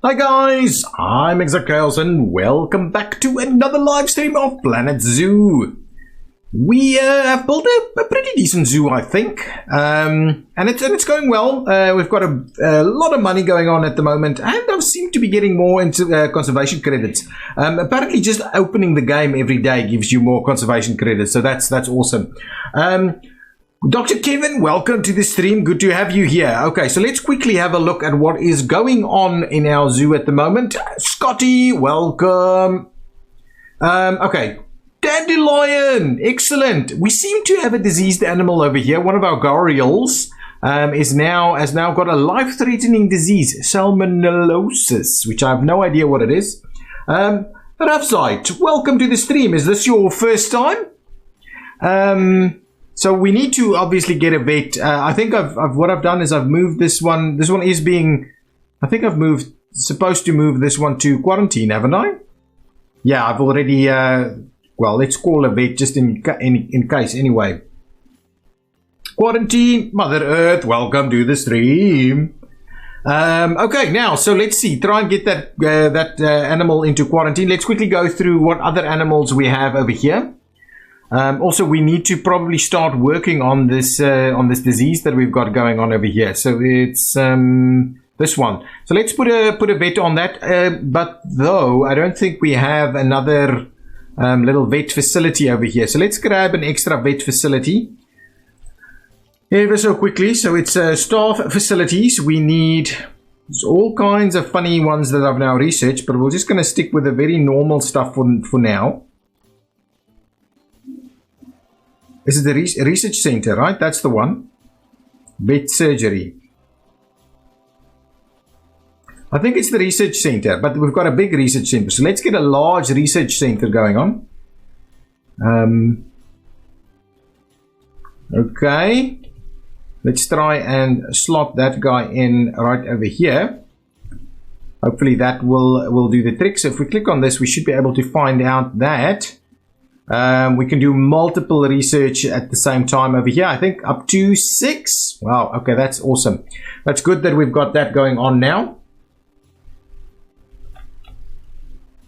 Hi guys, I'm ExactChaos and welcome back to another live stream of Planet Zoo. We have built a pretty decent zoo, I think, and it's going well. We've got a lot of money going on at the moment, and I seem to be getting more into conservation credits. Apparently, just opening the game every day gives you more conservation credits, so that's awesome. Dr. Kevin, welcome to the stream. Good to have you here. Okay, so let's quickly have a look at what is going on in our zoo at the moment. Scotty, welcome. Okay, Dandelion, excellent. We seem to have a diseased animal over here. One of our gharials has now got a life-threatening disease, salmonellosis, which I have no idea what it is. Rafzite, welcome to the stream. Is this your first time? So we need to obviously get a vet. I think what I've done is I've moved this one. This one is being, I think I've supposed to move this one to quarantine, haven't I? Yeah, I've already, well, let's call a vet just in case anyway. Quarantine, Mother Earth, welcome to the stream. Okay, now, so let's see, try and get that animal into quarantine. Let's quickly go through what other animals we have over here. Also, we need to probably start working on this disease that we've got going on over here. So it's this one. So let's put a vet on that. But though I don't think we have another little vet facility over here. So let's grab an extra vet facility. Ever so quickly. So it's staff facilities. We need all kinds of funny ones that I've now researched, but we're just going to stick with the very normal stuff for now. This is the research center, right? That's the one. Vet surgery. I think it's the research center, but we've got a big research center. So let's get a large research center going on. Okay. Let's try and slot that guy in right over here. Hopefully that will do the trick. So if we click on this, we should be able to find out that we can do multiple research at the same time over here. I think up to 6. Wow, okay, that's awesome. That's good that we've got that going on now.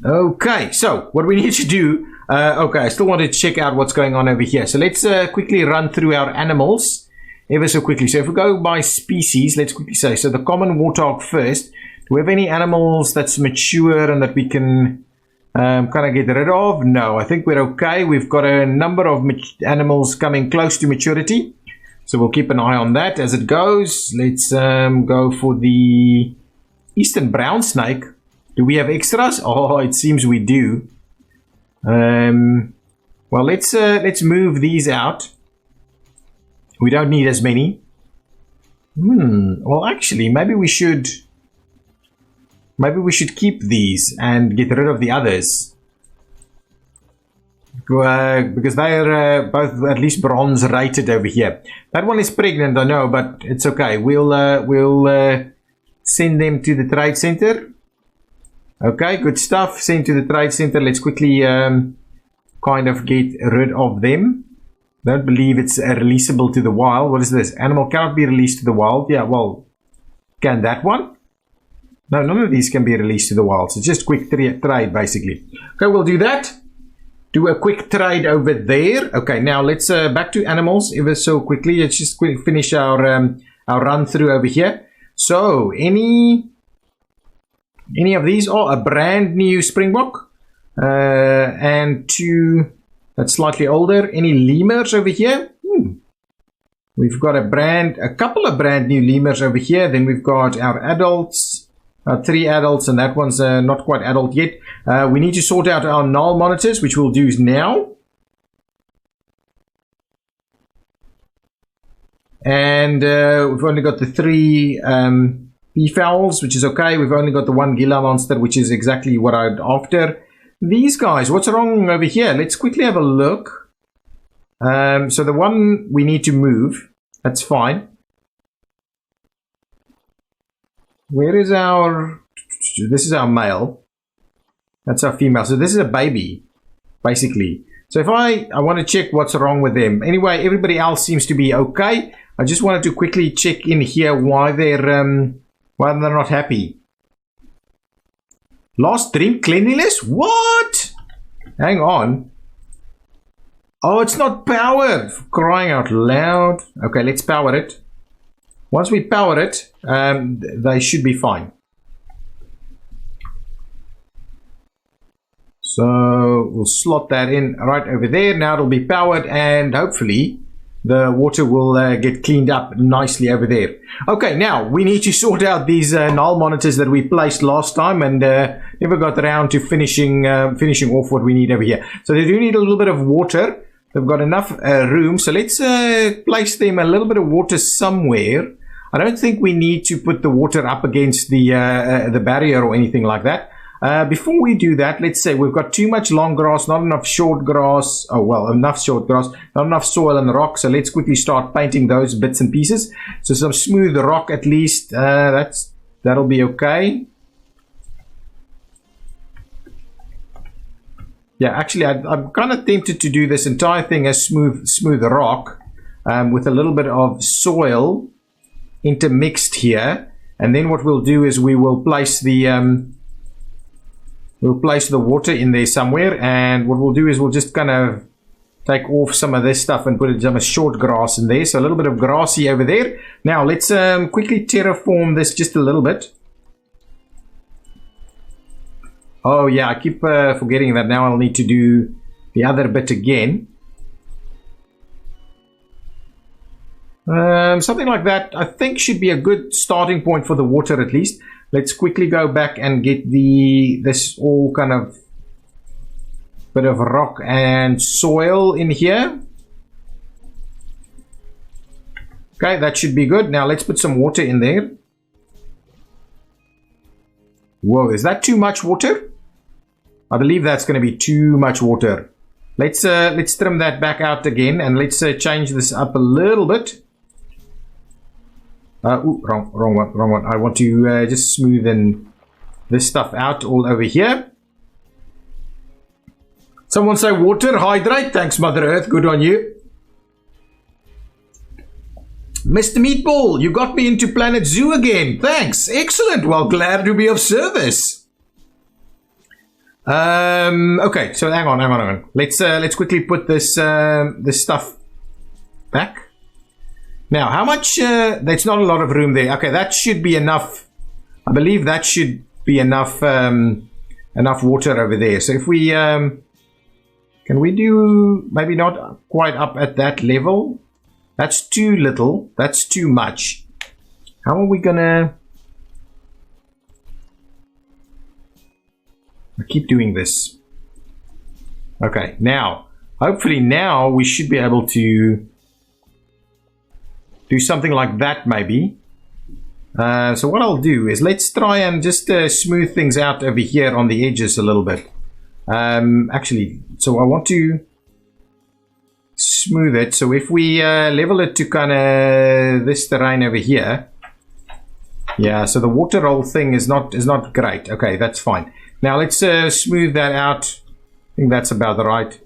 Okay, so what we need to do, okay, I still want to check out what's going on over here. So let's quickly run through our animals ever so quickly. So if we go by species, let's quickly say, so the common warthog first. Do we have any animals that's mature and that we can kind of get rid of? No, I think we're okay. We've got a number of animals coming close to maturity, so we'll keep an eye on that as it goes. Let's go for the eastern brown snake. Do we have extras? Oh, it seems we do. Well, let's move these out. We don't need as many. Well, actually, maybe we should keep these and get rid of the others. Because they are both at least bronze rated over here. That one is pregnant, I know, but it's okay. We'll send them to the trade center. Okay, good stuff. Send to the trade center. Let's quickly kind of get rid of them. Don't believe it's releasable to the wild. What is this? Animal cannot be released to the wild. Yeah, well, can that one? No, none of these can be released to the wild. So just quick trade, basically. Okay, we'll do that. Do a quick trade over there. Okay, now let's back to animals ever so quickly. Let's just finish our run through over here. So, any of these? Oh, a brand new springbok. And 2 that's slightly older. Any lemurs over here? We've got a couple of brand new lemurs over here. Then we've got our adults. 3 adults, and that one's not quite adult yet. We need to sort out our null monitors, which we'll do now. And we've only got the 3 peafowls, which is okay. We've only got the 1 Gila monster, which is exactly what I'm after. These guys, what's wrong over here? Let's quickly have a look. So the one we need to move, that's fine. Where is our... This is our male. That's our female. So this is a baby, basically. So if I want to check what's wrong with them. Anyway, everybody else seems to be okay. I just wanted to quickly check in here why they're not happy. Last drink cleanliness? What? Hang on. Oh, it's not powered. Crying out loud. Okay, let's power it. Once we power it, they should be fine. So we'll slot that in right over there. Now it'll be powered, and hopefully the water will get cleaned up nicely over there. Okay, now we need to sort out these null monitors that we placed last time, and never got around to finishing off what we need over here. So they do need a little bit of water. They've got enough room, so let's place them a little bit of water somewhere. I don't think we need to put the water up against the barrier or anything like that. Before we do that, let's say we've got too much long grass, not enough short grass. Oh, well, enough short grass, not enough soil and rock. So let's quickly start painting those bits and pieces. So some smooth rock at least. That'll be okay. Yeah, actually, I'm kind of tempted to do this entire thing as smooth rock with a little bit of soil intermixed here. And then what we'll do is we will place the water in there somewhere, and what we'll do is we'll just kind of take off some of this stuff and put some short grass in there. So a little bit of grassy over there. Now let's quickly terraform this just a little bit. Oh yeah, I keep forgetting that now I'll need to do the other bit again. Something like that I think should be a good starting point for the water at least. Let's quickly go back and get this all kind of bit of rock and soil in here. Okay, that should be good. Now let's put some water in there. Whoa, is that too much water? I believe that's going to be too much water. Let's trim that back out again, and let's change this up a little bit. Ooh, wrong one. I want to just smoothen this stuff out all over here. Someone say water, hydrate. Thanks, Mother Earth. Good on you. Mr. Meatball, you got me into Planet Zoo again. Thanks. Excellent. Well, glad to be of service. Okay, so hang on. Let's quickly put this stuff back. Now, how much? There's not a lot of room there. Okay, that should be enough. I believe that should be enough enough water over there. So if we can we do maybe not quite up at that level? That's too little. That's too much. How are we gonna? I keep doing this. Okay, now hopefully now we should be able to do something like that maybe. So what I'll do is let's try and just smooth things out over here on the edges a little bit. Actually, so I want to smooth it. So if we level it to kind of this terrain over here. Yeah, so the water roll thing is not great. Okay, that's fine. Now let's smooth that out. I think that's about right.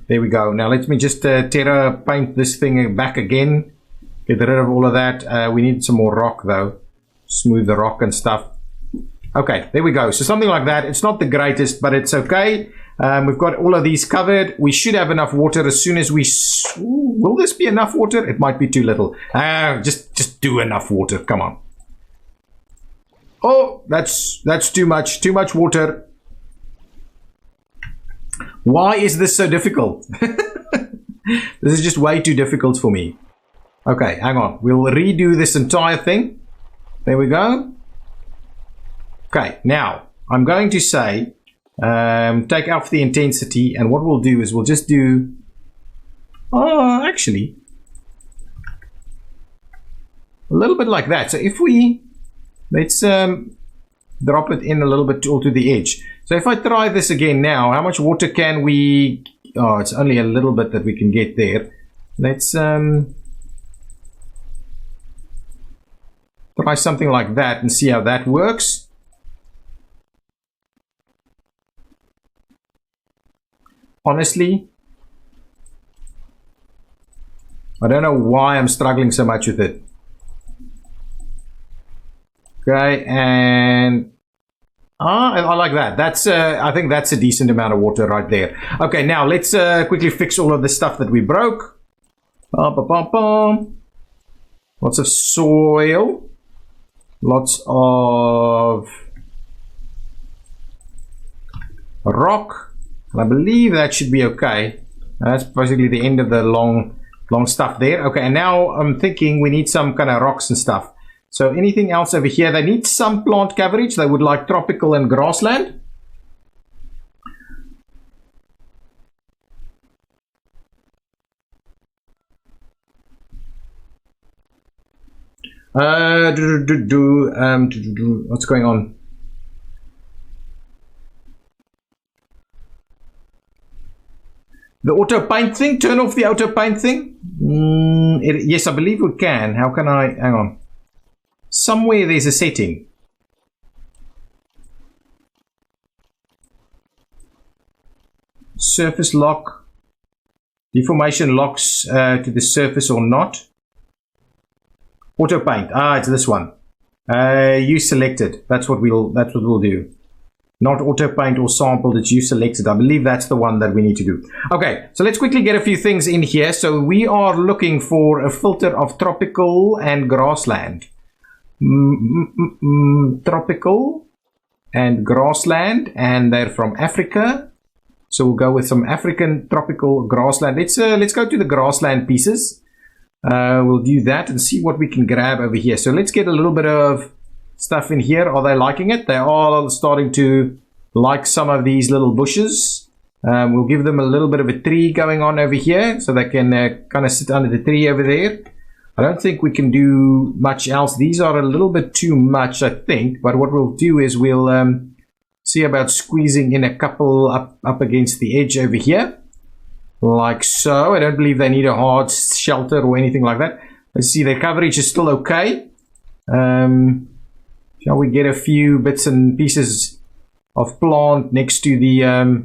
There we go. Now let me just terra paint this thing back again. Get rid of all of that. We need some more rock though. Smooth the rock and stuff. Okay, there we go. So something like that. It's not the greatest, but it's okay. We've got all of these covered. We should have enough water as soon as we... Ooh, will this be enough water? It might be too little. Just do enough water. Come on. Oh, that's too much. Too much water. Why is this so difficult? This is just way too difficult for me. Okay, hang on. We'll redo this entire thing. There we go. Okay, now I'm going to say take off the intensity, and what we'll do is we'll just do actually a little bit like that. So if we let's drop it in a little bit all to the edge. So if I try this again now, how much water can we... Oh, it's only a little bit that we can get there. Let's try something like that and see how that works. Honestly, I don't know why I'm struggling so much with it. Okay, and I like that. That's I think that's a decent amount of water right there. Okay, now let's quickly fix all of the stuff that we broke. Lots of soil. Lots of rock. I believe that should be okay. That's basically the end of the long stuff there. Okay, and now I'm thinking we need some kind of rocks and stuff. So anything else over here? They need some plant coverage. They would like tropical and grassland. What's going on? The auto paint thing? Turn off the auto paint thing? Yes, I believe we can. How can I? Hang on. Somewhere there's a setting. Surface lock. Deformation locks to the surface or not. Auto paint. It's this one. You selected. That's what we'll do. Not auto paint or sampled. It's you selected. I believe that's the one that we need to do. Okay, so let's quickly get a few things in here. So we are looking for a filter of tropical and grassland. Tropical and grassland, and they're from Africa, so we'll go with some African tropical grassland. Let's go to the grassland pieces. We'll do that and see what we can grab over here. So let's get a little bit of stuff in here. Are they liking it? They are starting to like some of these little bushes. We'll give them a little bit of a tree going on over here, so they can kind of sit under the tree over there. I don't think we can do much else. These are a little bit too much, I think. But what we'll do is we'll see about squeezing in a couple up against the edge over here. Like so. I don't believe they need a hard shelter or anything like that. Let's see, their coverage is still okay. Shall we get a few bits and pieces of plant next to the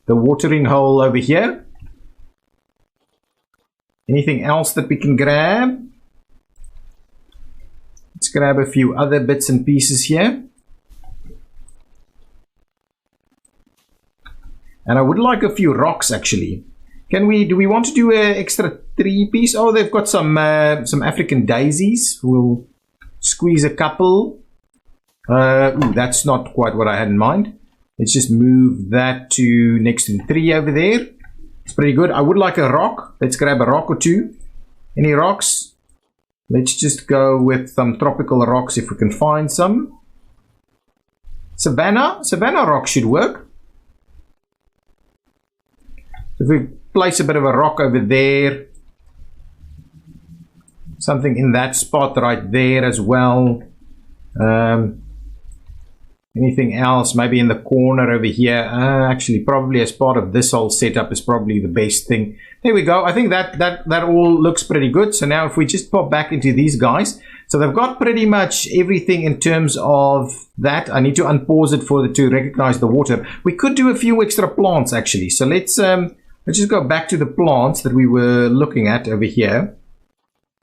watering hole over here? Anything else that we can grab? Let's grab a few other bits and pieces here. And I would like a few rocks actually. Do we want to do an extra 3-piece? Oh, they've got some African daisies. We'll squeeze a couple. Ooh, that's not quite what I had in mind. Let's just move that to next to the tree over there. It's pretty good. I would like a rock. Let's grab a rock or two. Any rocks? Let's just go with some tropical rocks if we can find some. Savannah rock should work. If we place a bit of a rock over there, something in that spot right there as well. Anything else? Maybe in the corner over here. Actually, probably as part of this whole setup is probably the best thing. There we go. I think that all looks pretty good. So now if we just pop back into these guys. So they've got pretty much everything in terms of that. I need to unpause it to recognize the water. We could do a few extra plants actually. So let's just go back to the plants that we were looking at over here.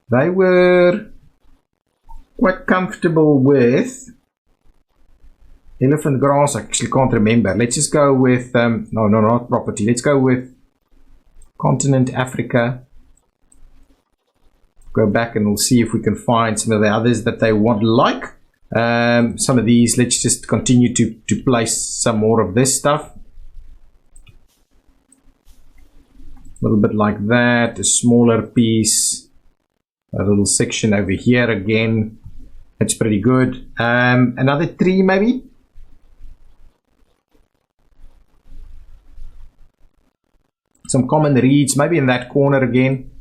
They were quite comfortable with elephant grass. I actually can't remember. Let's just go with no, not property. Let's go with continent Africa. Go back and we'll see if we can find some of the others that they want like. Some of these, let's just continue to place some more of this stuff. A little bit like that. A smaller piece. A little section over here again. That's pretty good. Another tree maybe. Some common reeds, maybe in that corner again.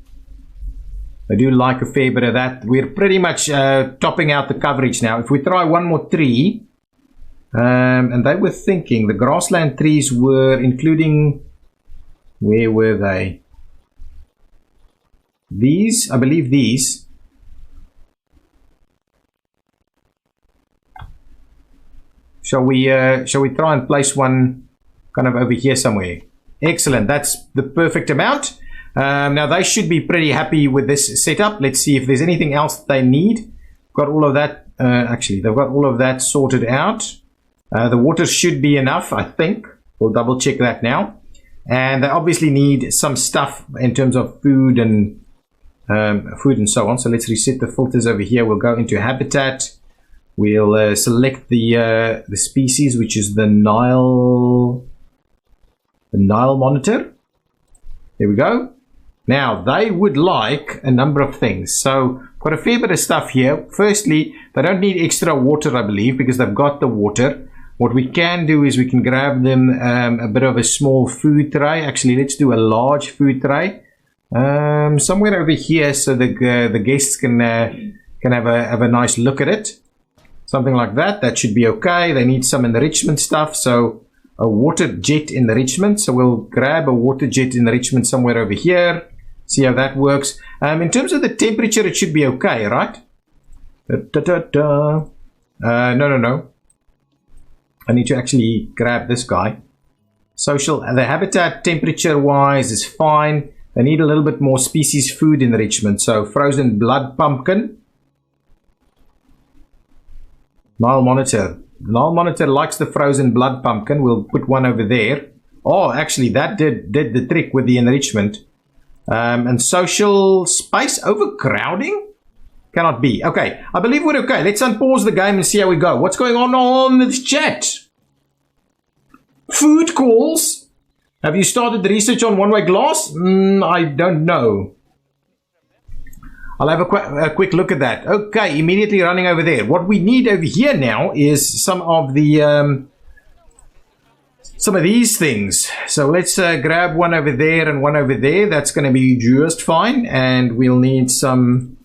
I do like a fair bit of that. We're pretty much topping out the coverage now. If we try one more tree, and they were thinking the grassland trees were including, where were they? These, I believe these. Shall we try and place one kind of over here somewhere? Excellent, that's the perfect amount. Now they should be pretty happy with this setup. Let's see if there's anything else that they need. Got all of that, actually they've got all of that sorted out. The water should be enough, I think. We'll double check that now. And they obviously need some stuff in terms of food and so on. So let's reset the filters over here. We'll go into habitat. We'll select the species, which is the Nile monitor. There we go. Now they would like a number of things. So got a fair bit of stuff here. Firstly, they don't need extra water, I believe, because they've got the water. What we can do is we can grab them a bit of a small food tray. Actually, let's do a large food tray somewhere over here, so the guests can have a nice look at it. Something like that. That should be okay. They need some enrichment stuff, so a water jet enrichment. So we'll grab a water jet enrichment somewhere over here. See how that works. In terms of the temperature, it should be okay, right? No. I need to actually grab this guy. Social, the habitat temperature wise is fine. They need a little bit more species food enrichment. So frozen blood pumpkin. Nile monitor. Nile monitor likes the frozen blood pumpkin. We'll put one over there. Oh, actually that did the trick with the enrichment. And social space overcrowding? Cannot be. Okay, I believe we're okay. Let's unpause the game and see how we go. What's going on this chat? Food calls? Have you started the research on one-way glass? I don't know. I'll have a quick look at that. Okay, immediately running over there. What we need over here now is some of the some of these things. So let's grab one over there and one over there. That's going to be just fine. And we'll need some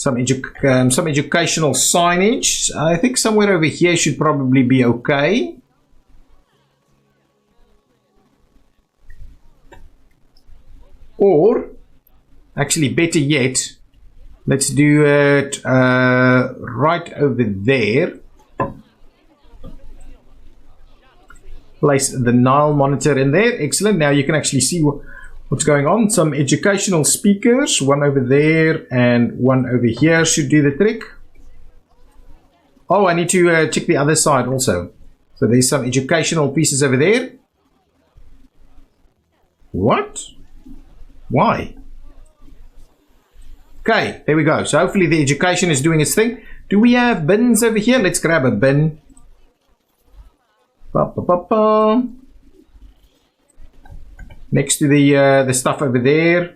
educational signage. I think somewhere over here should probably be okay. Or, actually better yet, let's do it right over there. Place the Nile monitor in there. Excellent. Now you can actually see what's going on. Some educational speakers, one over there and one over here should do the trick. Oh, I need to check the other side also. So there's some educational pieces over there. What? Why? Okay, there we go. So hopefully the education is doing its thing. Do we have bins over here? Let's grab a bin. Next to the stuff over there.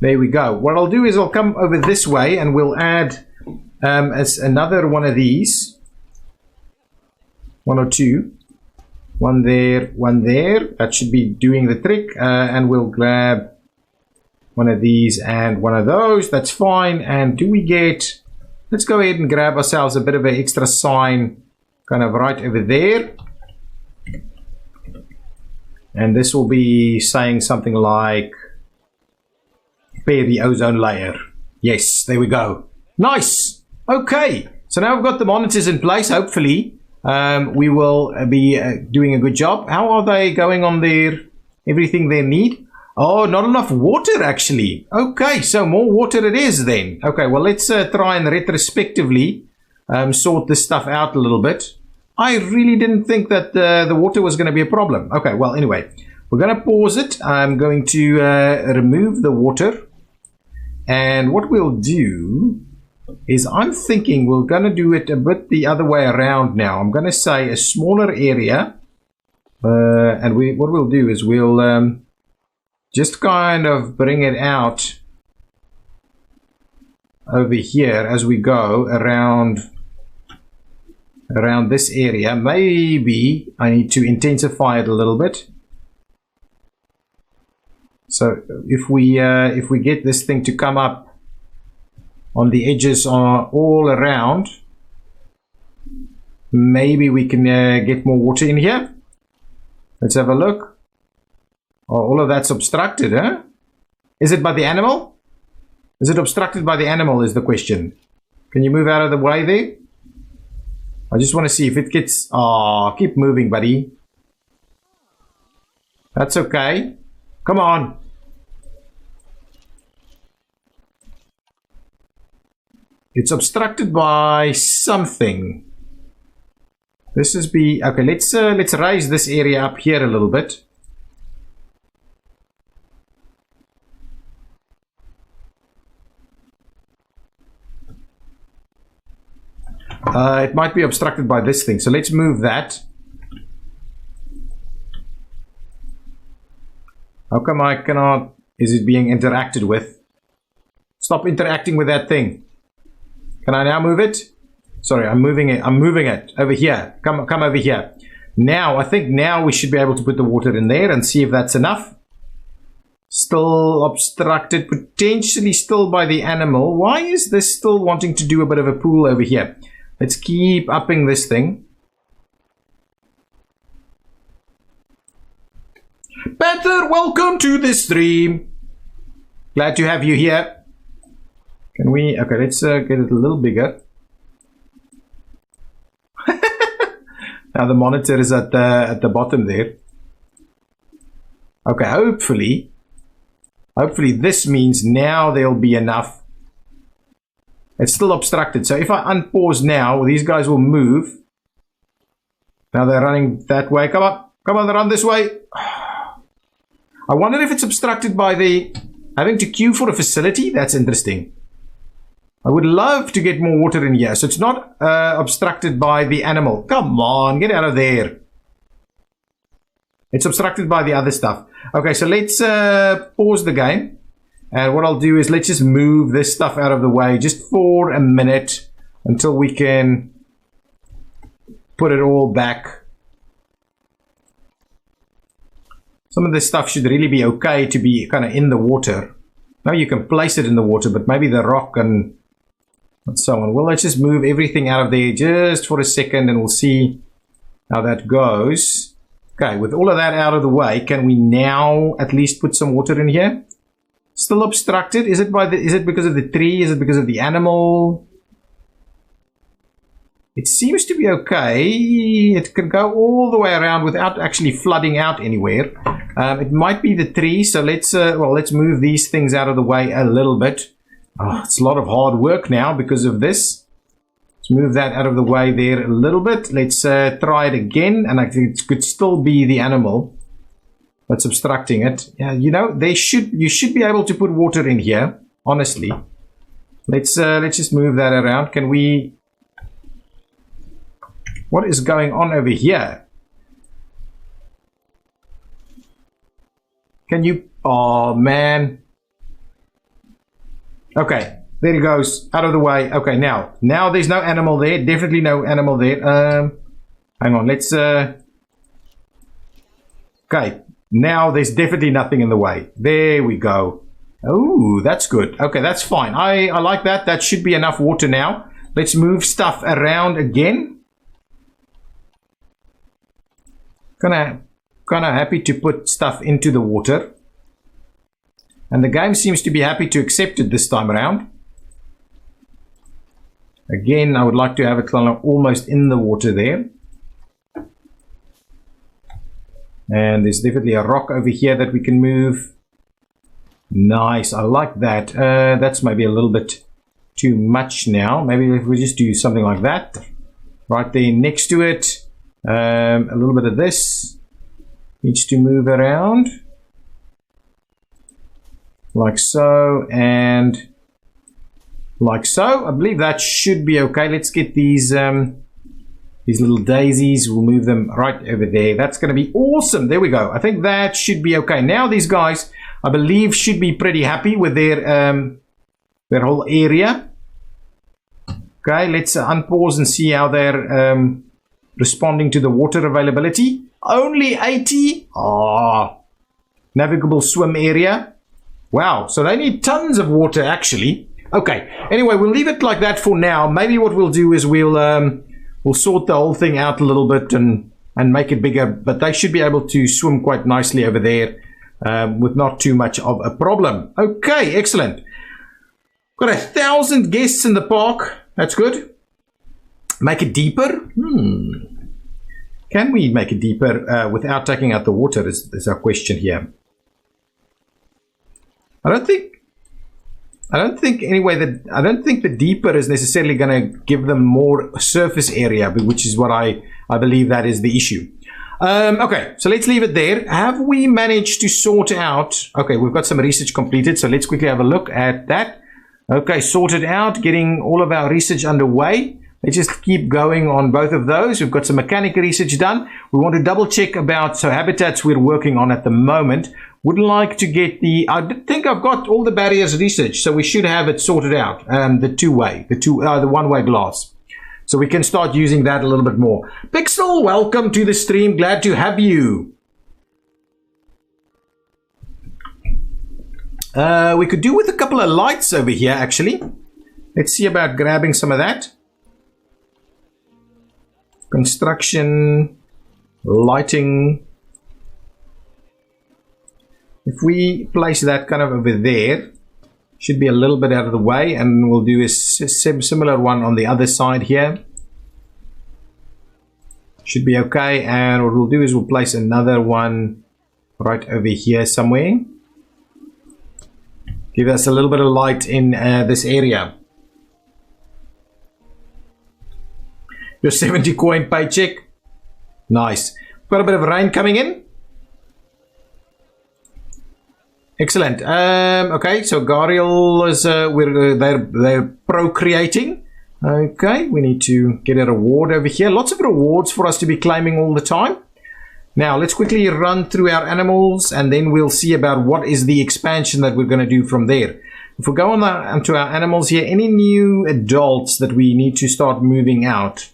There we go. What I'll do is I'll come over this way and we'll add as another one of these. One or two. One there, one there. That should be doing the trick. And we'll grab one of these and one of those. That's fine. And do we get... Let's go ahead and grab ourselves a bit of an extra sign kind of right over there. And this will be saying something like repair the ozone layer. Yes, there we go. Nice. Okay. So now we've got the monitors in place. Hopefully we will be doing a good job. How are they going on their everything they need? Oh, not enough water actually. Okay, so more water it is then. Okay, well let's try and retrospectively sort this stuff out a little bit. I really didn't think that the water was going to be a problem. Okay, well anyway, we're going to pause it. I'm going to remove the water. And what we'll do is I'm thinking we're going to do it a bit the other way around now. I'm going to say a smaller area. And what we'll do is we'll... just kind of bring it out over here as we go around this area. Maybe I need to intensify it a little bit. So if we get this thing to come up on the edges all around, maybe we can get more water in here. Let's have a look. Oh, all of that's obstructed, huh? Is it by the animal? Is it obstructed by the animal is the question. Can you move out of the way there? I just want to see if it gets... Oh, keep moving, buddy. That's okay. Come on. It's obstructed by something. This is okay. Let's raise this area up here a little bit. It might be obstructed by this thing, so let's move that. How come I cannot? Is it being interacted with? Stop interacting with that thing. Can I now move it? Sorry, I'm moving it. I'm moving it over here. Come over here. Now, I think now we should be able to put the water in there and see if that's enough. Still obstructed, potentially still by the animal. Why is this still wanting to do a bit of a pool over here? Let's keep upping this thing. Panther, welcome to the stream. Glad to have you here. Can we? Okay, let's get it a little bigger. Now the monitor is at the bottom there. Okay, hopefully this means now there'll be enough. It's still obstructed, so if I unpause now, these guys will move. Now they're running that way. Come on, run this way. I wonder if it's obstructed by the having to queue for a facility. That's interesting. I would love to get more water in here. So it's not obstructed by the animal. Come on, get out of there. It's obstructed by the other stuff. Okay, so let's pause the game. And what I'll do is let's just move this stuff out of the way just for a minute until we can put it all back. Some of this stuff should really be okay to be kind of in the water. Now you can place it in the water, but maybe the rock and so on. Well, let's just move everything out of there just for a second and we'll see how that goes. Okay, with all of that out of the way, can we now at least put some water in here? Still obstructed? Is it because of the tree? Is it because of the animal? It seems to be okay. It can go all the way around without actually flooding out anywhere. It might be the tree, so let's move these things out of the way a little bit. Oh, it's a lot of hard work now because of this. Let's move that out of the way there a little bit. Let's try it again, and I think it could still be the animal that's obstructing it. Yeah, you know, you should be able to put water in here, honestly. Let's just move that around. Can we? What is going on over here? Can you? Oh man. Okay, there it goes, out of the way. Okay, now there's no animal there. Definitely no animal there. Hang on, let's. Okay. Now there's definitely nothing in the way. There we go. Oh, that's good. Okay, that's fine. I like that. That should be enough water now. Let's move stuff around again. Kind of happy to put stuff into the water. And the game seems to be happy to accept it this time around. Again, I would like to have it kind of almost in the water there. And there's definitely a rock over here that we can move. Nice, I like that. That's maybe a little bit too much now. Maybe if we just do something like that. Right there next to it. A little bit of this. Needs to move around. Like so, and like so. I believe that should be okay. Let's get these little daisies. We'll move them right over there. That's going to be awesome. There we go. I think that should be okay. Now these guys, I believe, should be pretty happy with their whole area. Okay, let's unpause and see how they're responding to the water availability. Only 80. Oh, navigable swim area. Wow, so they need tons of water actually. Okay, anyway, we'll leave it like that for now. Maybe what we'll do is we'll sort the whole thing out a little bit and make it bigger, but they should be able to swim quite nicely over there with not too much of a problem. Okay, excellent. Got 1,000 guests in the park. That's good. Make it deeper? Can we make it deeper without taking out the water is our question here. I don't think I don't think the deeper is necessarily going to give them more surface area, which is what I believe that is the issue. Okay, so let's leave it there. Have we managed to sort out? Okay, we've got some research completed, so let's quickly have a look at that. Okay, sorted out, getting all of our research underway. Let's just keep going on both of those. We've got some mechanic research done. We want to double check about habitats we're working on at the moment. Would like to get I think I've got all the barriers researched, so we should have it sorted out. The one-way glass. So we can start using that a little bit more. Pixel, welcome to the stream. Glad to have you. We could do with a couple of lights over here, actually. Let's see about grabbing some of that. Construction, lighting. If we place that kind of over there, should be a little bit out of the way, and we'll do a similar one on the other side here. Should be okay, and what we'll do is we'll place another one right over here somewhere. Give us a little bit of light in this area. Your 70 coin paycheck. Nice. Got a bit of rain coming in. Excellent. Okay, so Gariel is they're procreating. Okay, we need to get a reward over here. Lots of rewards for us to be claiming all the time. Now let's quickly run through our animals, and then we'll see about what is the expansion that we're going to do from there. If we go onto our animals here, any new adults that we need to start moving out?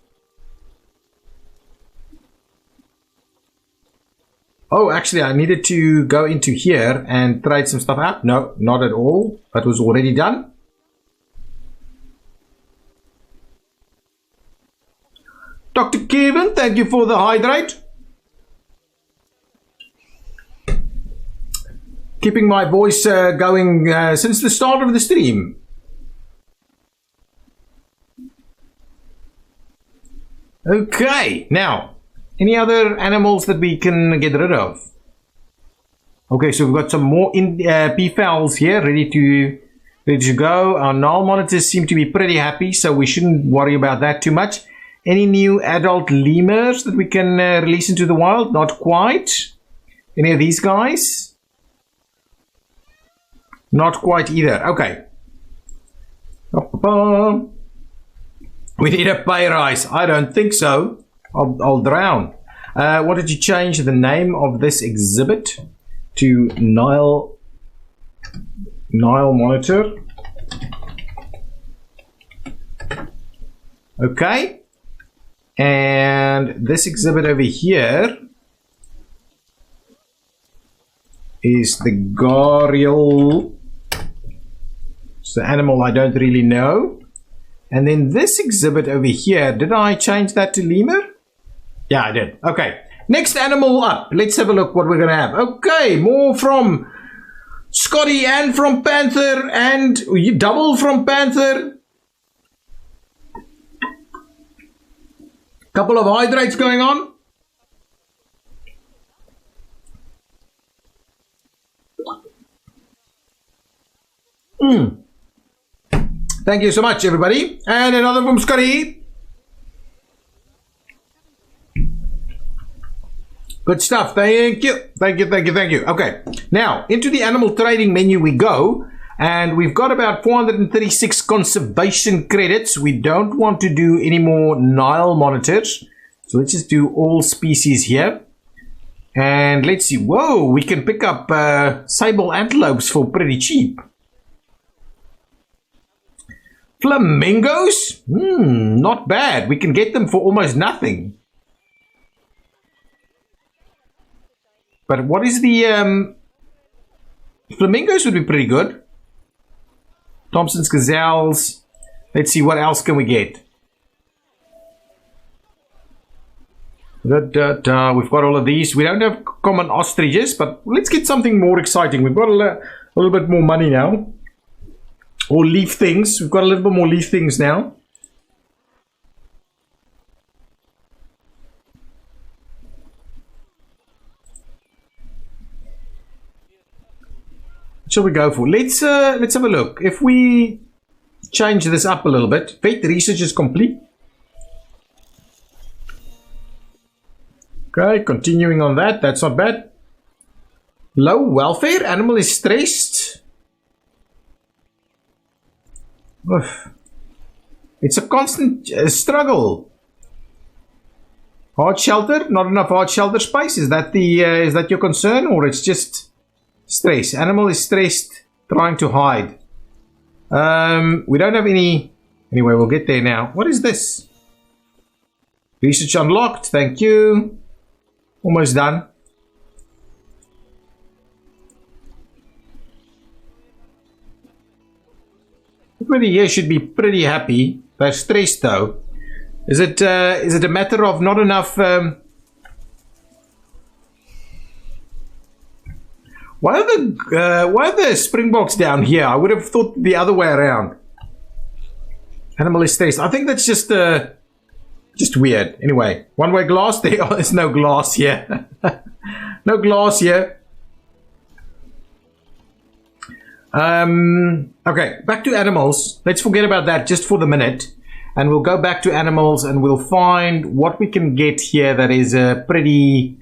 Oh, actually, I needed to go into here and trade some stuff out. No, not at all. That was already done. Dr. Kevin, thank you for the hydrate. Keeping my voice going since the start of the stream. Okay, now. Any other animals that we can get rid of? Okay, so we've got some more PFALs here ready to go. Our null monitors seem to be pretty happy, so we shouldn't worry about that too much. Any new adult lemurs that we can release into the wild? Not quite. Any of these guys? Not quite either. Okay. We need a pay rise. I don't think so. I'll drown. What did you change the name of this exhibit to Nile Monitor? Okay. And this exhibit over here is the Gharial. It's the animal I don't really know. And then this exhibit over here, did I change that to lemur? Yeah, I did. Okay. Next animal up. Let's have a look what we're going to have. Okay. More from Scotty and from Panther. And double from Panther. Couple of hydrates going on. Thank you so much, everybody. And another from Scotty. Good stuff. Thank you. Thank you, thank you, thank you. Okay. Now, into the animal trading menu we go. And we've got about 436 conservation credits. We don't want to do any more Nile monitors. So let's just do all species here. And let's see. Whoa, we can pick up sable antelopes for pretty cheap. Flamingos? Not bad. We can get them for almost nothing. But what is the... Flamingos would be pretty good. Thompson's gazelles. Let's see, what else can we get? We've got all of these. We don't have common ostriches, but let's get something more exciting. We've got a little bit more money now. Or leaf things. We've got a little bit more leaf things now. shall we go for? Let's have a look. If we change this up a little bit. Vet research is complete. Okay, continuing on that. That's not bad. Low welfare. Animal is stressed. Oof. It's a constant struggle. Hard shelter. Not enough hard shelter space. Is that your concern, or it's just stress? Animal is stressed, trying to hide. We don't have any. Anyway, we'll get there now. What is this? Research unlocked. Thank you. Almost done. Everybody here should be pretty happy. They're stressed though. Is it a matter of not enough? Why are the Springboks down here? I would have thought the other way around. Animal is stressed. I think that's just weird. Anyway, one-way glass. There is no glass here. No glass here. Okay, back to animals. Let's forget about that just for the minute. And we'll go back to animals and we'll find what we can get here that is pretty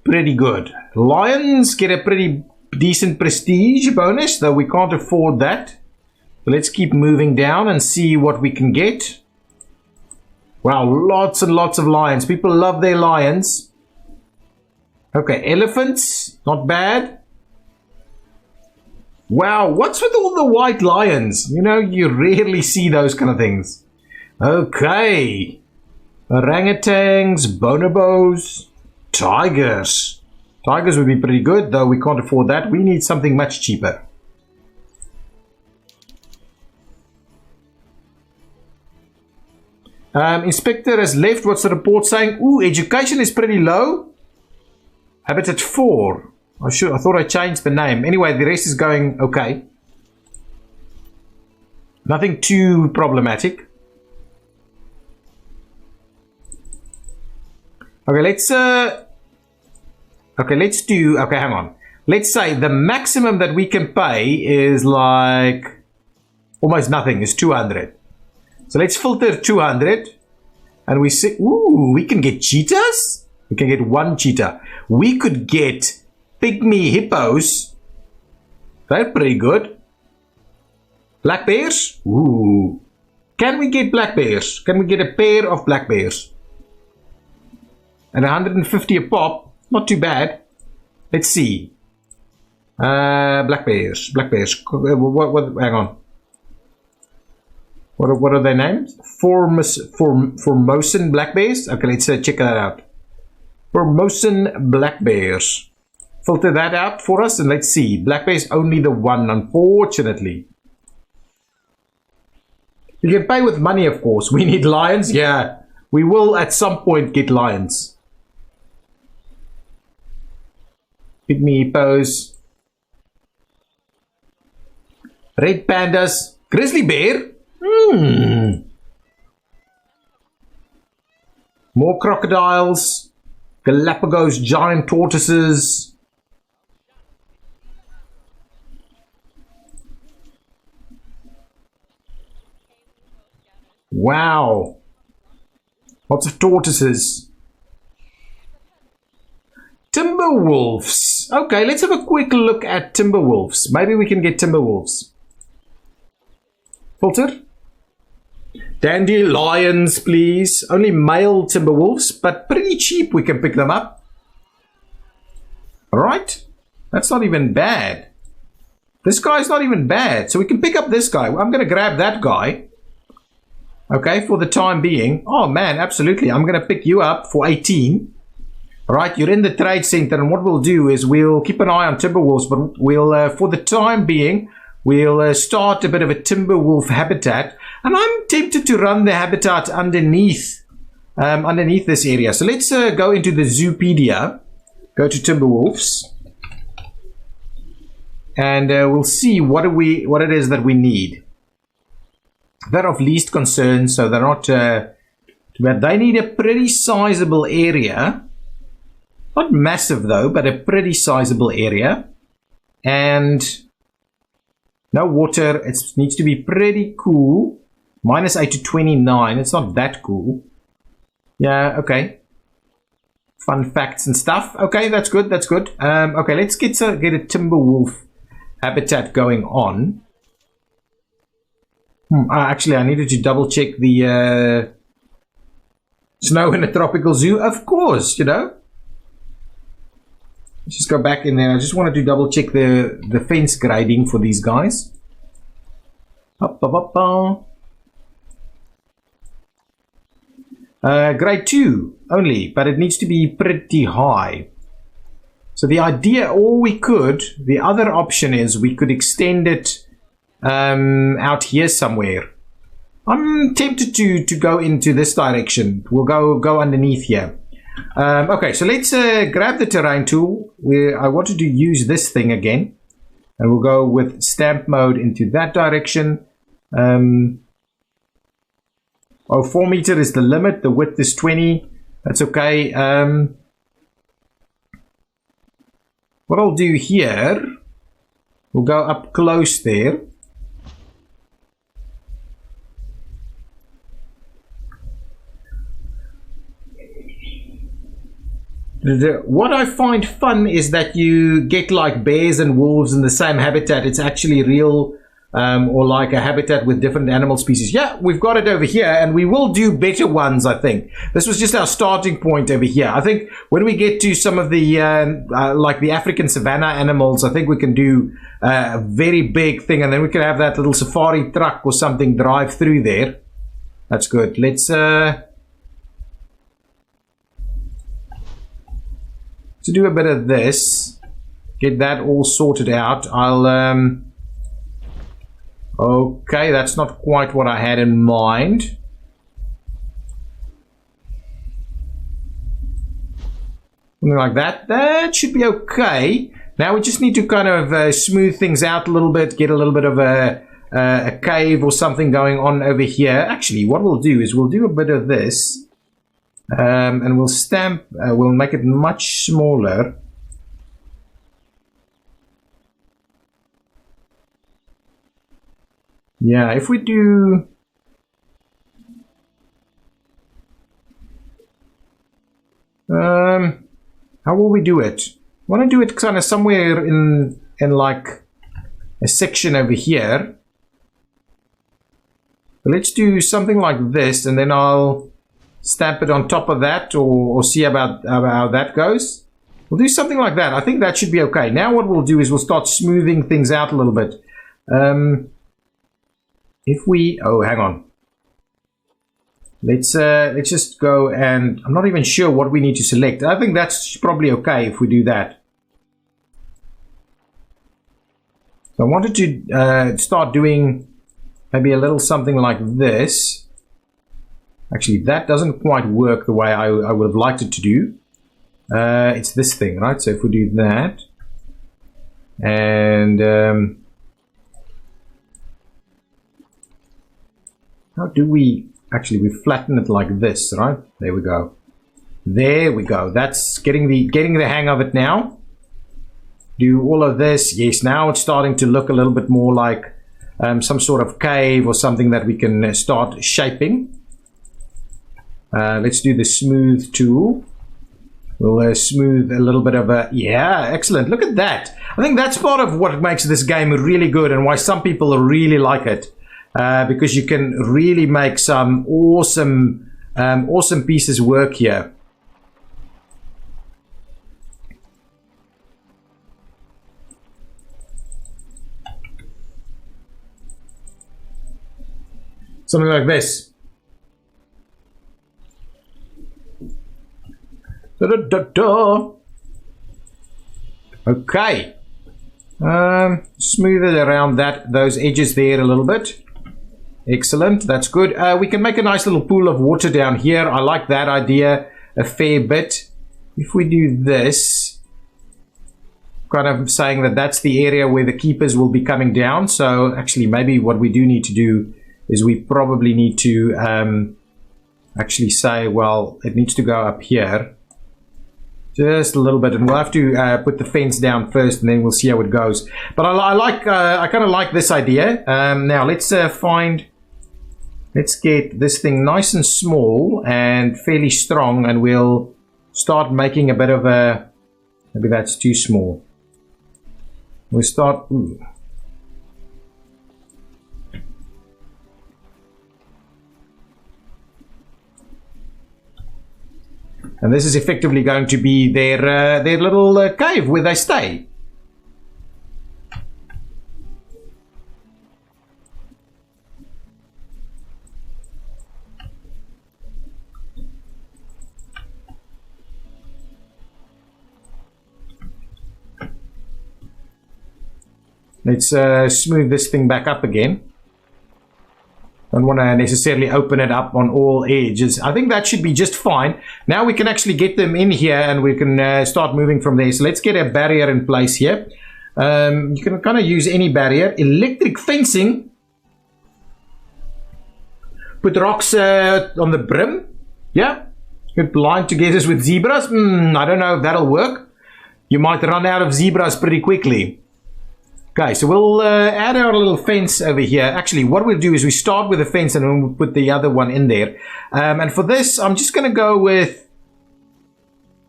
good. Lions get a pretty decent prestige bonus, though we can't afford that. So let's keep moving down and see what we can get. Wow, lots and lots of lions. People love their lions. Okay, elephants, not bad. Wow, what's with all the white lions? You know, you rarely see those kind of things. Okay. Orangutans, bonobos, tigers. Tigers would be pretty good, though we can't afford that. We need something much cheaper. Inspector has left. What's the report saying? Ooh, education is pretty low. Habitat 4. I thought I changed the name. Anyway, the rest is going okay. Nothing too problematic. Okay, let's hang on. Let's say the maximum that we can pay is like almost nothing, is 200. So let's filter 200 and we see, ooh, we can get cheetahs. We can get one cheetah. We could get pygmy hippos. They're pretty good. Black bears? Ooh. Can we get black bears? Can we get a pair of black bears? And 150 a pop. Not too bad. Let's see. Black bears. Black bears. What, hang on. What are their names? Formosan black bears? Okay, let's check that out. Formosan black bears. Filter that out for us and let's see. Black bears only the one, unfortunately. You can pay with money, of course. We need lions. Yeah, we will at some point get lions. Pygmy hippos. Red pandas. Grizzly bear. More crocodiles. Galapagos giant tortoises. Wow. Lots of tortoises. Timberwolves. Okay, let's have a quick look at timberwolves. Maybe we can get timberwolves. Filter. Dandelions, please. Only male timberwolves, but pretty cheap. We can pick them up. Alright. That's not even bad. This guy's not even bad. So we can pick up this guy. I'm going to grab that guy. Okay, for the time being. Oh man, absolutely. I'm going to pick you up for 18. Alright, you're in the trade center. And what we'll do is we'll keep an eye on timberwolves. But we'll, for the time being, we'll start a bit of a Timberwolf Habitat. And I'm tempted to run the habitat underneath this area. So let's go into the Zoopedia. Go to Timberwolves. And we'll see what it is that we need. They're of least concern, so they're not too bad. They need a pretty sizable area. Not massive though, but a pretty sizable area. And No water. It needs to be pretty cool. -8 to 29. It's not that cool. Yeah, okay. Fun facts and stuff. Okay, that's good. That's good. Okay, let's get a Timberwolf Habitat going on. Actually, I needed to double check the snow in a tropical zoo. Of course, you know. Let's just go back in there. I just wanted to double check the fence grading for these guys. Up, up, up, up. Grade 2 only, but it needs to be pretty high. So the idea, or the other option is we could extend it out here somewhere. I'm tempted to go into this direction. We'll go underneath here. Okay, so let's grab the terrain tool. I wanted to use this thing again, and we'll go with stamp mode into that direction. 4 meter is the limit. The width is 20. That's okay. What I'll do here, we'll go up close there. What I find fun is that you get like bears and wolves in the same habitat. It's actually real, or like a habitat with different animal species. Yeah, we've got it over here, and we will do better ones, I think. This was just our starting point over here. I think when we get to some of the, like the African savanna animals, I think we can do a very big thing, and then we can have that little safari truck or something drive through there. That's good. Let's to do a bit of this, get that all sorted out. I'll okay, that's not quite what I had in mind. Something like that. That should be okay. Now we just need to kind of smooth things out a little bit, get a little bit of a cave or something going on over here. Actually, what we'll do is we'll do a bit of this. And we'll stamp, we'll make it much smaller. Yeah, if we do... how will we do it? I want to do it kind of somewhere in like a section over here. So let's do something like this, and then I'll stamp it on top of that, or see about how that goes. We'll do something like that. I think that should be okay. Now what we'll do is we'll start smoothing things out a little bit. If we... oh, hang on. Let's just go, and I'm not even sure what we need to select. I think that's probably okay if we do that. So I wanted to start doing maybe a little something like this. Actually, that doesn't quite work the way I would have liked it to do. It's this thing, right? So if we do that, and how do we actually? We flatten it like this, right? There we go. There we go. That's getting the hang of it now. Do all of this. Yes, now it's starting to look a little bit more like some sort of cave or something that we can start shaping. Let's do the smooth tool. We'll smooth a little bit of a... yeah, excellent. Look at that. I think that's part of what makes this game really good, and why some people really like it. Because you can really make some awesome, awesome pieces work here. Something like this. Okay. Smooth it around those edges there a little bit. Excellent. That's good. We can make a nice little pool of water down here. I like that idea a fair bit. If we do this, kind of saying that that's the area where the keepers will be coming down. So actually, maybe what we do need to do is we probably need to actually say, well, it needs to go up here. Just a little bit, and we'll have to put the fence down first, and then we'll see how it goes. But I kind of like this idea. Now let's let's get this thing nice and small and fairly strong, and we'll start making a bit of a. Maybe that's too small. We'll start. Ooh. And this is effectively going to be their little cave where they stay. Let's smooth this thing back up again. Don't want to necessarily open it up on all edges. I think that should be just fine. Now we can actually get them in here and we can start moving from there. So let's get a barrier in place here. You can kind of use any barrier. Electric fencing. Put rocks on the brim. Yeah. Good line together with zebras. I don't know if that'll work. You might run out of zebras pretty quickly. Okay, so we'll add our little fence over here. Actually, what we'll do is we start with the fence and then we'll put the other one in there. And for this, I'm just going to go with...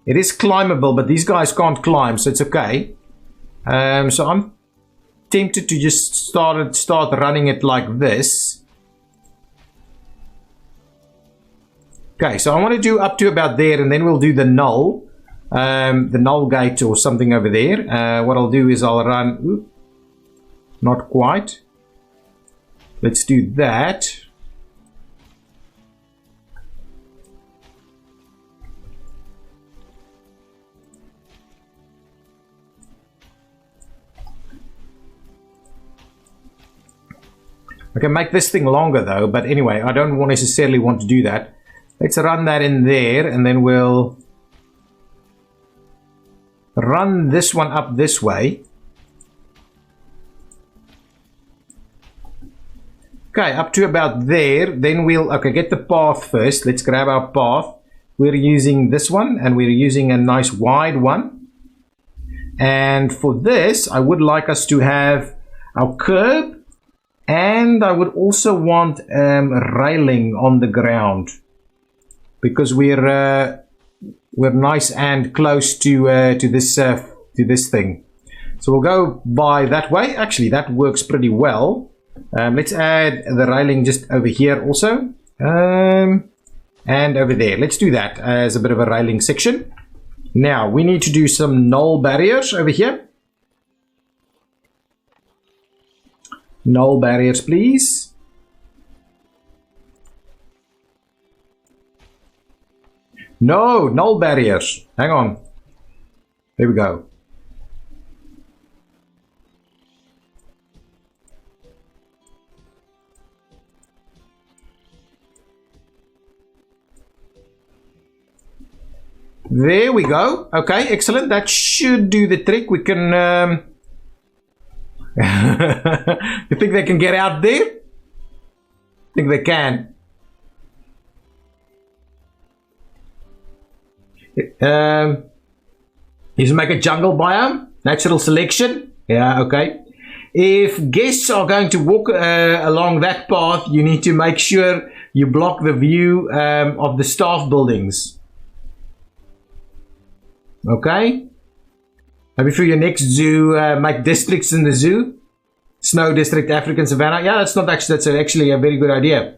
It is climbable, but these guys can't climb, so it's okay. So I'm tempted to just start running it like this. Okay, so I want to do up to about there, and then we'll do the null gate or something over there. What I'll do is I'll run... Oops. Not quite. Let's do that. I can make this thing longer though, but anyway, I don't necessarily want to do that. Let's run that in there, and then we'll run this one up this way. Okay, up to about there. Then we'll, okay, get the path first. Let's grab our path. We're using this one, and we're using a nice wide one. And for this, I would like us to have our curb, and I would also want railing on the ground, because we're nice and close to this thing. So we'll go by that way. Actually, that works pretty well. Let's add the railing just over here also, and over there. Let's do that as a bit of a railing section. Now we need to do some null barriers over here. Null barriers, please. No, null barriers. Hang on. There we go. There we go. Okay, excellent. That should do the trick. We can... You think they can get out there? I think they can. Is make a jungle biome? Natural selection? Yeah, okay. If guests are going to walk along that path, you need to make sure you block the view of the staff buildings. Okay, maybe for your next zoo, make districts in the zoo. Snow District, African Savannah. Yeah, that's actually a very good idea.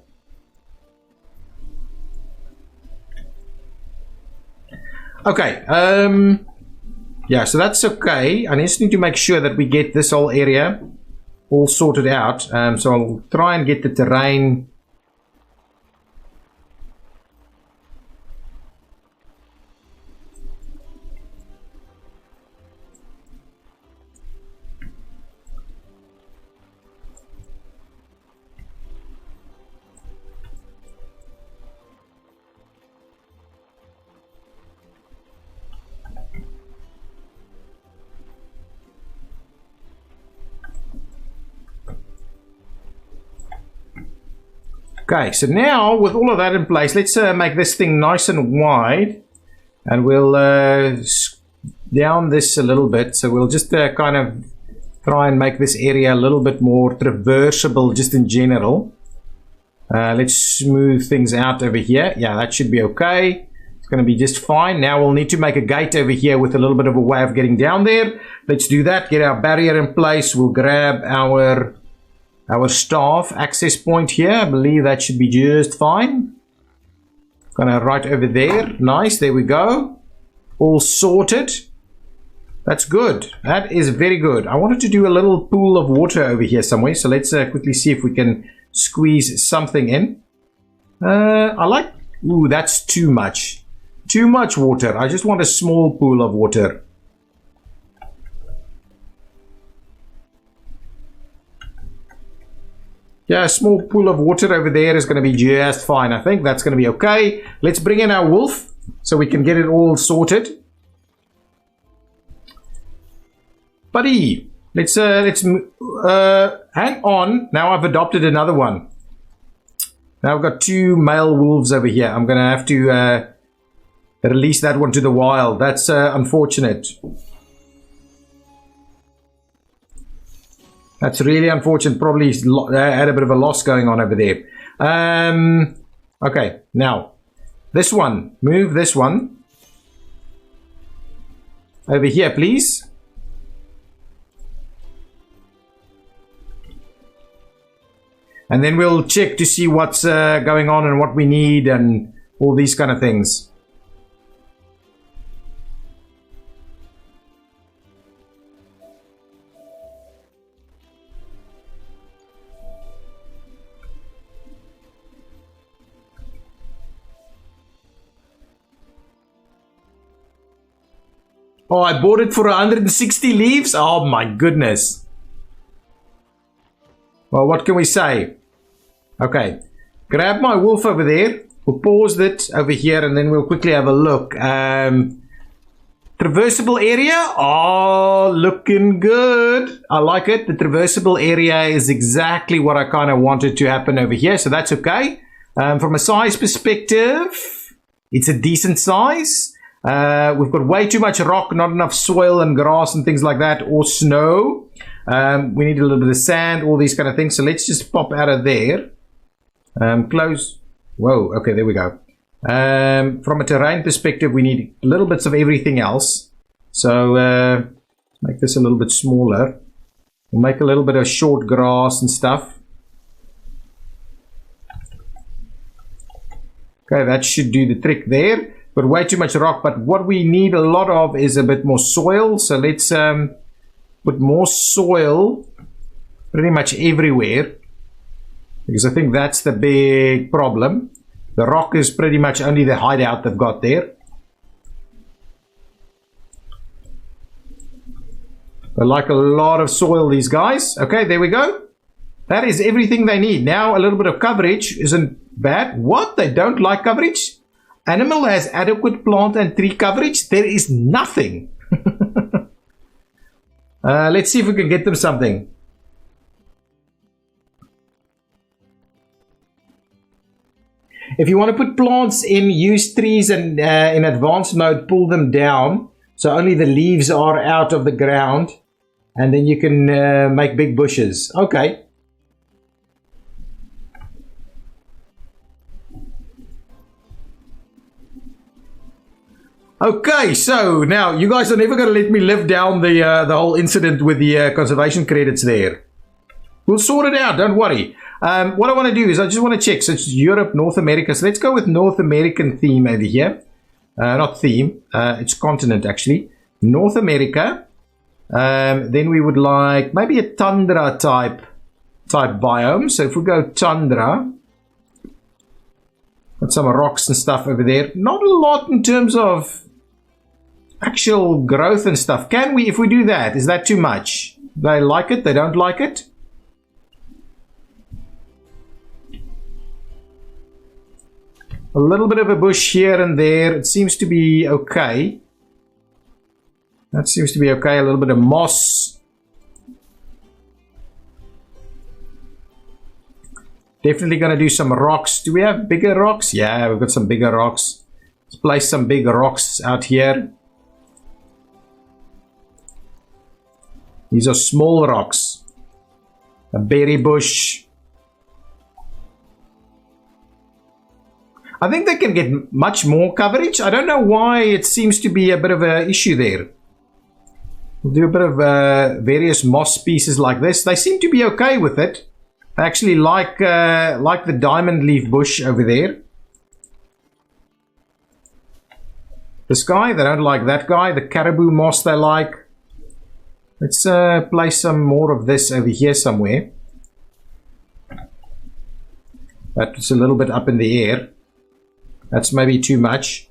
Okay, yeah, so that's okay. I just need to make sure that we get this whole area all sorted out. So I'll try and get the terrain. Okay, so now with all of that in place, let's make this thing nice and wide. And we'll down this a little bit. So we'll just kind of try and make this area a little bit more traversable just in general. Let's smooth things out over here. Yeah, that should be okay. It's going to be just fine. Now we'll need to make a gate over here with a little bit of a way of getting down there. Let's do that. Get our barrier in place. We'll grab our staff access point here. I believe that should be just fine. Gonna right over there. Nice. There we go. All sorted. That's good. That is very good. I wanted to do a little pool of water over here somewhere. So let's quickly see if we can squeeze something in. I like... Ooh, that's too much. Too much water. I just want a small pool of water. Yeah, a small pool of water over there is going to be just fine. I think that's going to be okay. Let's bring in our wolf so we can get it all sorted. Buddy, let's hang on. Now I've adopted another one. Now I've got 2 male wolves over here. I'm going to have to release that one to the wild. That's unfortunate. That's really unfortunate. Probably had a bit of a loss going on over there. Okay, now this one. Move this one over here, please. And then we'll check to see what's going on and what we need and all these kind of things. Oh, I bought it for 160 leaves? Oh my goodness. Well, what can we say? Okay, grab my wolf over there. We'll pause it over here and then we'll quickly have a look. Traversable area? Oh, looking good. I like it. The traversable area is exactly what I kind of wanted to happen over here, so that's okay. From a size perspective, it's a decent size. We've got way too much rock, not enough soil and grass and things like that, or snow. We need a little bit of sand, all these kind of things. So let's just pop out of there. Close. Whoa, okay, there we go. From a terrain perspective, we need little bits of everything else. So make this a little bit smaller. We'll make a little bit of short grass and stuff. Okay, that should do the trick there. But way too much rock. But what we need a lot of is a bit more soil. So let's put more soil pretty much everywhere. Because I think that's the big problem. The rock is pretty much only the hideout they've got there. They like a lot of soil, these guys. Okay, there we go. That is everything they need. Now a little bit of coverage isn't bad. What? They don't like coverage? Animal has adequate plant and tree coverage. There is nothing. Let's see if we can get them something. If you want to put plants in, use trees and in advanced mode, pull them down. So only the leaves are out of the ground. And then you can make big bushes. Okay. Okay, so now you guys are never going to let me live down the whole incident with the conservation credits there. We'll sort it out, don't worry. What I want to do is I just want to check. So it's Europe, North America. So let's go with North American theme over here. Not theme, it's continent actually. North America. Then we would like maybe a tundra type biome. So if we go tundra. Got some rocks and stuff over there. Not a lot in terms of actual growth and stuff. Can we, if we do that, is that too much? They like it, they don't like it? A little bit of a bush here and there. It seems to be okay. That seems to be okay. A little bit of moss. Definitely going to do some rocks. Do we have bigger rocks? Yeah, we've got some bigger rocks. Let's place some big rocks out here. These are small rocks. A berry bush. I think they can get much more coverage. I don't know why it seems to be a bit of an issue there. We'll do a bit of various moss pieces like this. They seem to be okay with it. I actually like the diamond leaf bush over there. This guy, they don't like that guy. The caribou moss they like. Let's place some more of this over here somewhere. That's a little bit up in the air. That's maybe too much.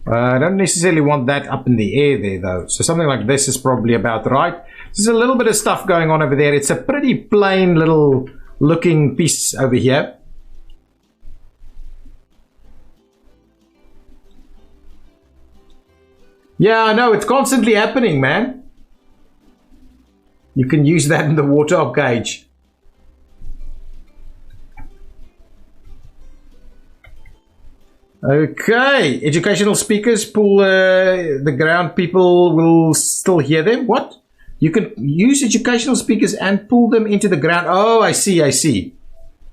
I don't necessarily want that up in the air there though. So something like this is probably about right. There's a little bit of stuff going on over there. It's a pretty plain little looking piece over here. Yeah, I know. It's constantly happening, man. You can use that in the water cage. Okay, educational speakers pull the ground. People will still hear them. What? You can use educational speakers and pull them into the ground. Oh, I see, I see.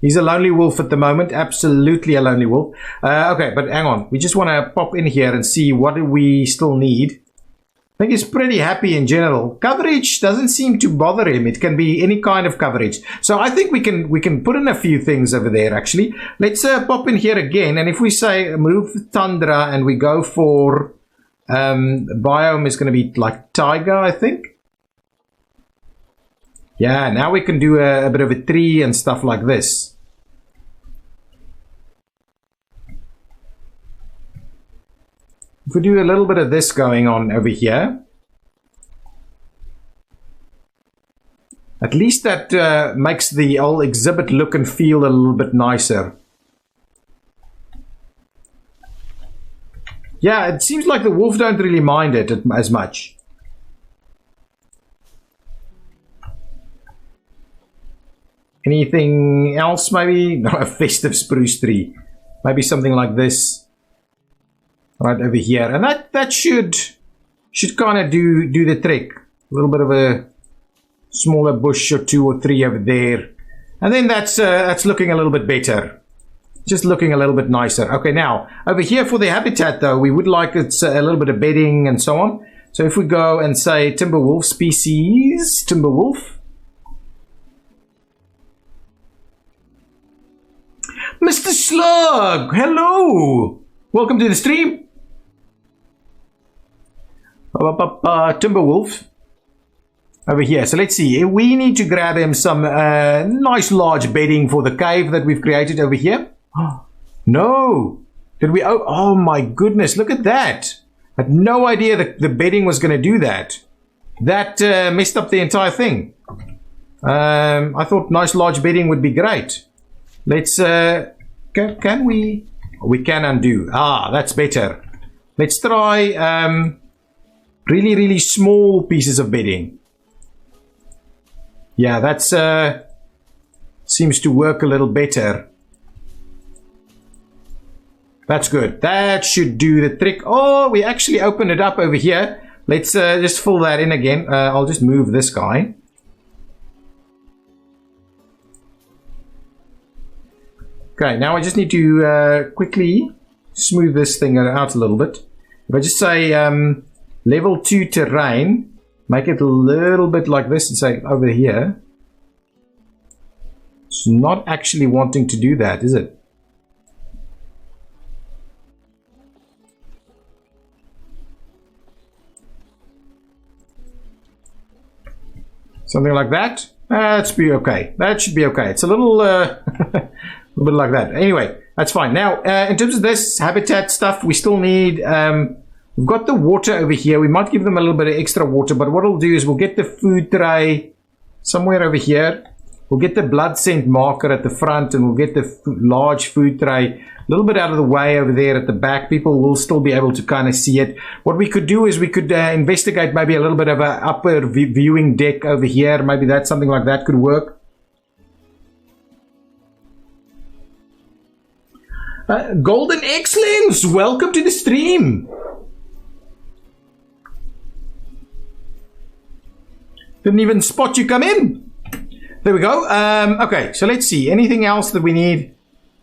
He's a lonely wolf at the moment. Absolutely a lonely wolf. Okay, but hang on. We just want to pop in here and see what do we still need. I think he's pretty happy in general. Coverage doesn't seem to bother him. It can be any kind of coverage. So I think we can put in a few things over there actually. Let's pop in here again, and if we say move tundra and we go for biome is going to be like taiga, I think. Yeah, now we can do a bit of a tree and stuff like this. If we do a little bit of this going on over here, at least that makes the whole exhibit look and feel a little bit nicer. Yeah, it seems like the wolf don't really mind it as much. Anything else maybe? No, a festive spruce tree. Maybe something like this. Right over here, and that should kind of do the trick. A little bit of a smaller bush or 2 or 3 over there, and then that's looking a little bit better. Just looking a little bit nicer. Okay, now over here for the habitat though, we would like it's a little bit of bedding and so on. So if we go and say Timberwolf species, Timberwolf. Mr. Slug, hello. Welcome to the stream. Timberwolf over here. So let's see. We need to grab him some nice large bedding for the cave that we've created over here. No. Did we? Oh my goodness. Look at that. I had no idea that the bedding was going to do that. That messed up the entire thing. I thought nice large bedding would be great. Let's... Can we... We can undo. Ah, that's better. Let's try really, really small pieces of bedding. Yeah, that's seems to work a little better. That's good. That should do the trick. Oh, we actually opened it up over here. Let's just fill that in again. I'll just move this guy. Okay, now I just need to quickly smooth this thing out a little bit. If I just say level 2 terrain, make it a little bit like this and say over here. It's not actually wanting to do that, is it? Something like that. That should be okay. That should be okay. It's a little... a little bit like that. Anyway, that's fine. Now, in terms of this habitat stuff, we still need... we've got the water over here. We might give them a little bit of extra water, but what we'll do is we'll get the food tray somewhere over here. We'll get the blood scent marker at the front, and we'll get the large food tray a little bit out of the way over there at the back. People will still be able to kind of see it. What we could do is we could investigate maybe a little bit of an upper viewing deck over here. Maybe that's something like that could work. Golden Excellence, welcome to the stream. Didn't even spot you come in. There we go. Okay, so let's see. Anything else that we need?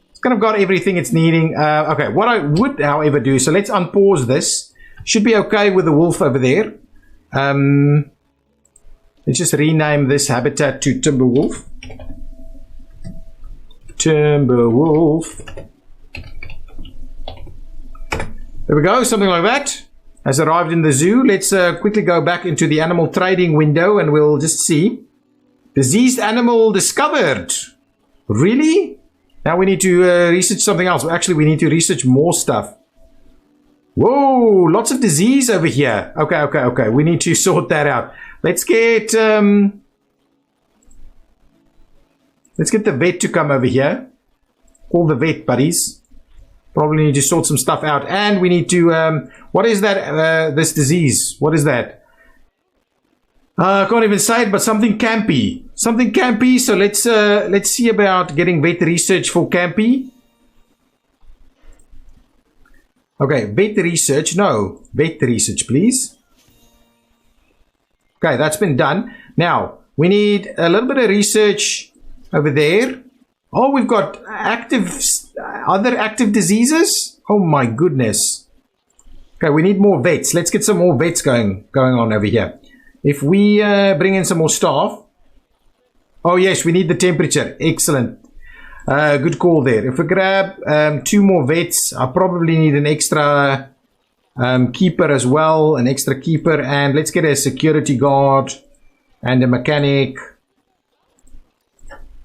It's kind of got everything it's needing. Okay, what I would, however, do, so let's unpause this. Should be okay with the wolf over there. Let's just rename this habitat to Timberwolf. Timberwolf. There we go, something like that. Has arrived in the zoo. Let's quickly go back into the animal trading window and we'll just see. Diseased animal discovered. Really? Now we need to research something else. Actually, we need to research more stuff. Whoa, lots of disease over here. Okay. We need to sort that out. Let's get the vet to come over here. Call the vet, buddies. Probably need to sort some stuff out. And we need to, what is that, this disease? What is that? I can't even say it, but something campy. Something campy, so let's see about getting vet research for campy. Okay, vet research, no. Vet research, please. Okay, that's been done. Now, we need a little bit of research over there. Oh, we've got other active diseases? Oh my goodness. Okay, we need more vets. Let's get some more vets going on over here. If we bring in some more staff. Oh yes, we need the temperature. Excellent. Good call there. If we grab 2 more vets, I probably need an extra keeper as well. An extra keeper. And let's get a security guard and a mechanic.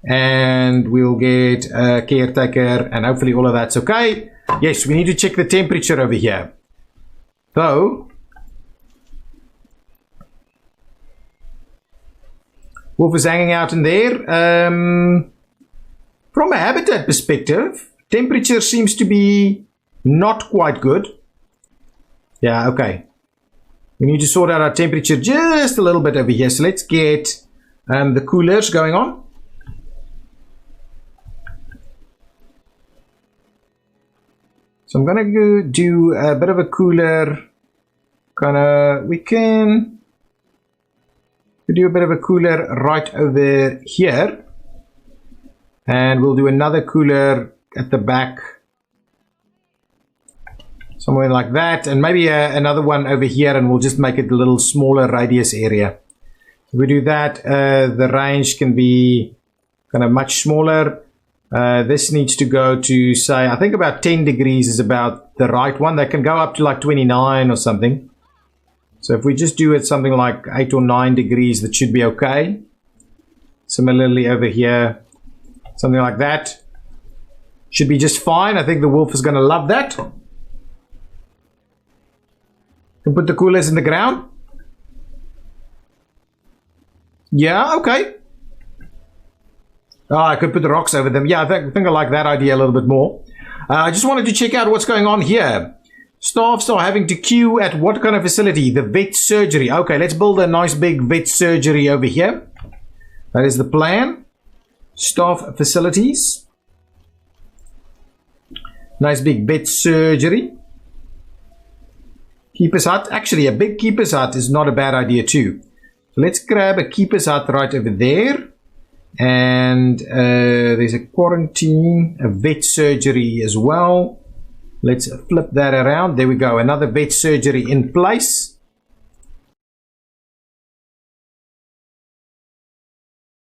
And we'll get a caretaker. And hopefully all of that's okay. Yes, we need to check the temperature over here. Though, wolf is hanging out in there. From a habitat perspective, temperature seems to be not quite good. Yeah, okay. We need to sort out our temperature just a little bit over here. So let's get the coolers going on. So I'm going to go do a bit of a cooler. We can do a bit of a cooler right over here. And we'll do another cooler at the back. Somewhere like that. And maybe another one over here, and we'll just make it a little smaller radius area. If we do that, the range can be kind of much smaller. This needs to go to, say, I think about 10 degrees is about the right one. They can go up to like 29 or something. So if we just do it something like 8 or 9 degrees, that should be okay. Similarly over here, something like that. Should be just fine. I think the wolf is going to love that. Can put the coolers in the ground. Yeah, okay. Oh, I could put the rocks over them. Yeah, I think I like that idea a little bit more. I just wanted to check out what's going on here. Staffs are having to queue at what kind of facility? The vet surgery. Okay, let's build a nice big vet surgery over here. That is the plan. Staff facilities. Nice big vet surgery. Keeper's hut. Actually, a big keeper's hut is not a bad idea too. So let's grab a keeper's hut right over there. And there's a quarantine, a vet surgery as well. Let's flip that around. There we go. Another vet surgery in place.